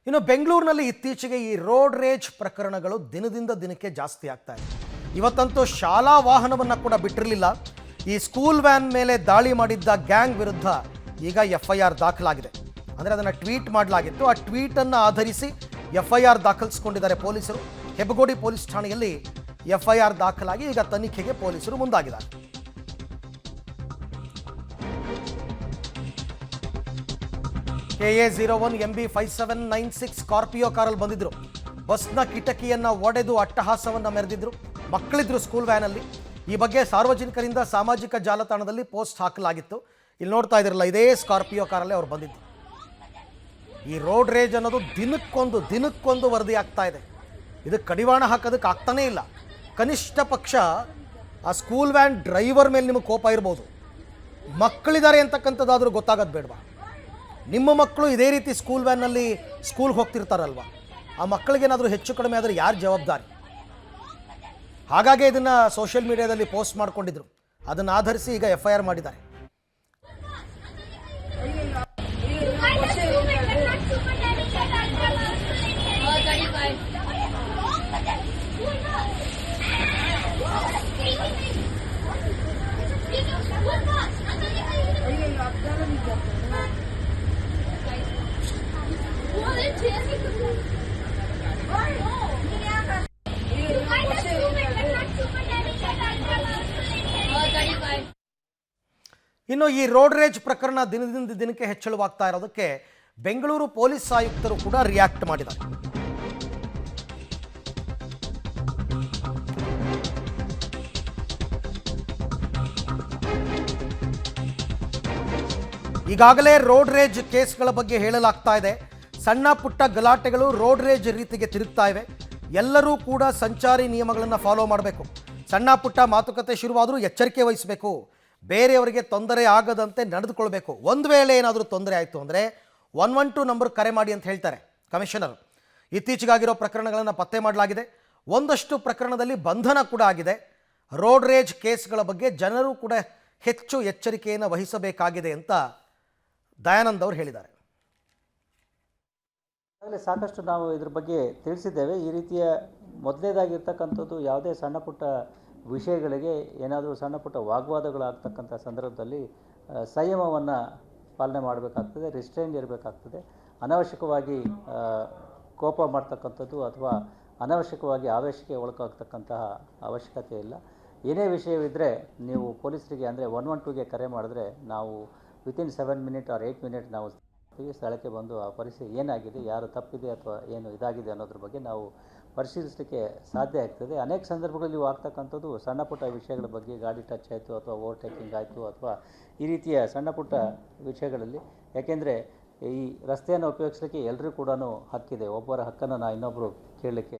ಇನ್ನು ಬೆಂಗಳೂರಿನಲ್ಲಿ ಇತ್ತೀಚೆಗೆ ಈ ರೋಡ್ ರೇಜ್ ಪ್ರಕರಣಗಳು ದಿನದಿಂದ ದಿನಕ್ಕೆ ಜಾಸ್ತಿ ಆಗ್ತಾ ಇದೆ. ಇವತ್ತಂತೂ ಶಾಲಾ ವಾಹನವನ್ನು ಕೂಡ ಬಿಟ್ಟಿರಲಿಲ್ಲ. ಈ ಸ್ಕೂಲ್ ವ್ಯಾನ್ ಮೇಲೆ ದಾಳಿ ಮಾಡಿದ್ದ ಗ್ಯಾಂಗ್ ವಿರುದ್ಧ ಈಗ FIR ದಾಖಲಾಗಿದೆ. ಅಂದರೆ ಅದನ್ನು ಟ್ವೀಟ್ ಮಾಡಲಾಗಿತ್ತು. ಆ ಟ್ವೀಟನ್ನು ಆಧರಿಸಿ FIR ದಾಖಲಿಸಿಕೊಂಡಿದ್ದಾರೆ ಪೊಲೀಸರು. ಹೆಬ್ಬಗೋಡಿ ಪೊಲೀಸ್ ಠಾಣೆಯಲ್ಲಿ FIR ದಾಖಲಾಗಿ ಈಗ ತನಿಖೆಗೆ ಪೊಲೀಸರು ಮುಂದಾಗಿದ್ದಾರೆ. KA01 MB 5796 ಸ್ಕಾರ್ಪಿಯೋ ಕಾರಲ್ಲಿ ಬಂದಿದ್ರು. ಬಸ್ನ ಕಿಟಕಿಯನ್ನು ಒಡೆದು ಅಟ್ಟಹಾಸವನ್ನು ಮೆರೆದಿದ್ರು. ಮಕ್ಕಳಿದ್ರು ಸ್ಕೂಲ್ ವ್ಯಾನಲ್ಲಿ. ಈ ಬಗ್ಗೆ ಸಾರ್ವಜನಿಕರಿಂದ ಸಾಮಾಜಿಕ ಜಾಲತಾಣದಲ್ಲಿ ಪೋಸ್ಟ್ ಹಾಕಲಾಗಿತ್ತು. ಇಲ್ಲಿ ನೋಡ್ತಾ ಇದ್ರಲ್ಲ, ಇದೇ ಸ್ಕಾರ್ಪಿಯೋ ಕಾರಲ್ಲಿ ಅವ್ರು ಬಂದಿದ್ದು. ಈ ರೋಡ್ ರೇಜ್ ಅನ್ನೋದು ದಿನಕ್ಕೊಂದು ವರದಿ ಆಗ್ತಾ ಇದೆ. ಇದಕ್ಕೆ ಕಡಿವಾಣ ಹಾಕೋದಕ್ಕೆ ಆಗ್ತಾನೇ ಇಲ್ಲ. ಕನಿಷ್ಠ ಪಕ್ಷ ಆ ಸ್ಕೂಲ್ ವ್ಯಾನ್ ಡ್ರೈವರ್ ಮೇಲೆ ನಿಮಗೆ ಕೋಪ ಇರ್ಬೋದು, ಮಕ್ಕಳಿದ್ದಾರೆ ಅಂತಕ್ಕಂಥದ್ದಾದರೂ ಗೊತ್ತಾಗೋದು ಬೇಡವಾ? ನಿಮ್ಮ ಮಕ್ಕಳು ಇದೇ ರೀತಿ ಸ್ಕೂಲ್ ವ್ಯಾನ್ನಲ್ಲಿ ಸ್ಕೂಲ್ಗೆ ಹೋಗ್ತಿರ್ತಾರಲ್ವ, ಆ ಮಕ್ಕಳಿಗೇನಾದರೂ ಹೆಚ್ಚು ಕಡಿಮೆ ಆದರೆ ಯಾರು ಜವಾಬ್ದಾರಿ? ಹಾಗಾಗಿ ಇದನ್ನು ಸೋಷಿಯಲ್ ಮೀಡಿಯಾದಲ್ಲಿ ಪೋಸ್ಟ್ ಮಾಡಿಕೊಂಡಿದ್ರು. ಅದನ್ನು ಆಧರಿಸಿ ಈಗ FIR ಮಾಡಿದ್ದಾರೆ. ಇನ್ನು ಈ ರೋಡ್ ರೇಜ್ ಪ್ರಕರಣ ದಿನದಿಂದ ದಿನಕ್ಕೆ ಹೆಚ್ಚಳವಾಗ್ತಾ ಇರೋದಕ್ಕೆ ಬೆಂಗಳೂರು ಪೊಲೀಸ್ ಆಯುಕ್ತರು ಕೂಡ ರಿಯಾಕ್ಟ್ ಮಾಡಿದ್ದಾರೆ. ಈಗಾಗಲೇ ರೋಡ್ ರೇಜ್ ಕೇಸ್ಗಳ ಬಗ್ಗೆ ಹೇಳಲಾಗ್ತಾ ಇದೆ. ಸಣ್ಣ ಪುಟ್ಟ ಗಲಾಟೆಗಳು ರೋಡ್ ರೇಜ್ ರೀತಿಗೆ ತಿರುಗ್ತಾ ಇವೆ. ಎಲ್ಲರೂ ಕೂಡ ಸಂಚಾರಿ ನಿಯಮಗಳನ್ನು ಫಾಲೋ ಮಾಡಬೇಕು. ಸಣ್ಣ ಪುಟ್ಟ ಮಾತುಕತೆ ಶುರುವಾದರೂ ಎಚ್ಚರಿಕೆ ವಹಿಸಬೇಕು. ಬೇರೆಯವರಿಗೆ ತೊಂದರೆ ಆಗದಂತೆ ನಡೆದುಕೊಳ್ಬೇಕು. ಒಂದು ವೇಳೆ ಏನಾದರೂ ತೊಂದರೆ ಆಯಿತು ಅಂದರೆ 112 ನಂಬರ್ ಕರೆ ಮಾಡಿ ಅಂತ ಹೇಳ್ತಾರೆ ಕಮಿಷನರ್. ಇತ್ತೀಚೆಗಾಗಿರೋ ಪ್ರಕರಣಗಳನ್ನು ಪತ್ತೆ ಮಾಡಲಾಗಿದೆ. ಒಂದಷ್ಟು ಪ್ರಕರಣದಲ್ಲಿ ಬಂಧನ ಕೂಡ ಆಗಿದೆ. ರೋಡ್ ರೇಜ್ ಕೇಸ್ಗಳ ಬಗ್ಗೆ ಜನರು ಕೂಡ ಹೆಚ್ಚು ಎಚ್ಚರಿಕೆಯನ್ನು ವಹಿಸಬೇಕಾಗಿದೆ ಅಂತ ದಯಾನಂದ್ ಅವರು ಹೇಳಿದ್ದಾರೆ. ಆಗಲೇ ಸಾಕಷ್ಟು ನಾವು ಇದ್ರ ಬಗ್ಗೆ ತಿಳಿಸಿದ್ದೇವೆ. ಈ ರೀತಿಯ ಮೊದಲನೇದಾಗಿರ್ತಕ್ಕಂಥದ್ದು ಯಾವುದೇ ಸಣ್ಣ ಪುಟ್ಟ ವಿಷಯಗಳಿಗೆ ಏನಾದರೂ ಸಣ್ಣ ಪುಟ್ಟ ವಾಗ್ವಾದಗಳಾಗ್ತಕ್ಕಂಥ ಸಂದರ್ಭದಲ್ಲಿ ಸಂಯಮವನ್ನು ಪಾಲನೆ ಮಾಡಬೇಕಾಗ್ತದೆ, ರಿಸ್ಟ್ರೈನ್ ಇರಬೇಕಾಗ್ತದೆ. ಅನಾವಶ್ಯಕವಾಗಿ ಕೋಪ ಮಾಡ್ತಕ್ಕಂಥದ್ದು ಅಥವಾ ಅನಾವಶ್ಯಕವಾಗಿ ಆವೇಶಕ್ಕೆ ಒಳಗಾಗ್ತಕ್ಕಂತಹ ಅವಶ್ಯಕತೆ ಇಲ್ಲ. ಏನೇ ವಿಷಯವಿದ್ದರೆ ನೀವು ಪೊಲೀಸರಿಗೆ ಅಂದರೆ 112ಗೆ ಕರೆ ಮಾಡಿದ್ರೆ ನಾವು ವಿತಿನ್ 7 ಮಿನಿಟ್ ಆರ್ 8 ಮಿನಿಟ್ ನಾವು ಸ್ಥಳಕ್ಕೆ ಬಂದು ಆ ಪರಿಸ್ಥಿತಿ ಏನಾಗಿದೆ, ಯಾರು ತಪ್ಪಿದೆ ಅಥವಾ ಏನು ಇದಾಗಿದೆ ಅನ್ನೋದ್ರ ಬಗ್ಗೆ ನಾವು ಪರಿಶೀಲಿಸಲಿಕ್ಕೆ ಸಾಧ್ಯ ಆಗ್ತದೆ. ಅನೇಕ ಸಂದರ್ಭಗಳಲ್ಲಿ ಆಗ್ತಕ್ಕಂಥದ್ದು ಸಣ್ಣ ಪುಟ್ಟ ವಿಷಯಗಳ ಬಗ್ಗೆ, ಗಾಡಿ ಟಚ್ ಆಯಿತು ಅಥವಾ ಓವರ್ಟೇಕಿಂಗ್ ಆಯಿತು ಅಥವಾ ಈ ರೀತಿಯ ಸಣ್ಣ ಪುಟ್ಟ ವಿಷಯಗಳಲ್ಲಿ, ಯಾಕೆಂದರೆ ಈ ರಸ್ತೆಯನ್ನು ಉಪಯೋಗಿಸಲಿಕ್ಕೆ ಎಲ್ಲರೂ ಕೂಡ ಹಕ್ಕಿದೆ. ಒಬ್ಬರ ಹಕ್ಕನ್ನು ಇನ್ನೊಬ್ಬರು ಕೇಳಲಿಕ್ಕೆ